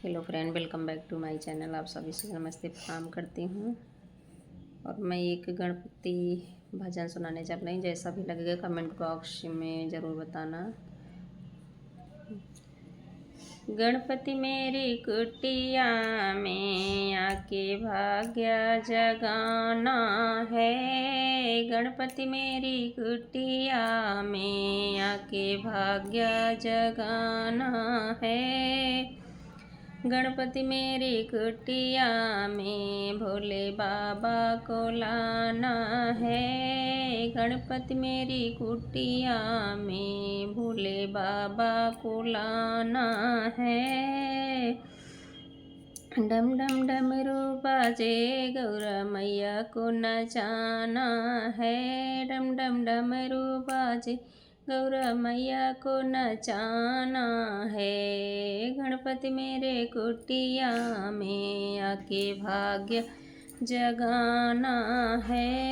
Hello friend, welcome back to my channel. आप सभी से नमस्ते प्रणाम करती हूँ। और मैं एक गणपति भजन सुनाने जा रही हूँ। जैसा भी लगेगा कमेंट बॉक्स में ज़रूर बताना। गणपति मेरी कुटिया में आके भाग्य जगाना है। गणपति मेरी कुटिया में आके भाग्य जगाना है। गणपति मेरी कुटिया में भोले बाबा को लाना है। गणपति मेरी कुटिया में भोले बाबा को लाना है। डम डम डमरू बाजे गौरा मैया को नचाना है। डम डम डमरू बाजे गौरा मैया को नचाना है। गणपति मेरे कुटिया में आके भाग्य जगाना है।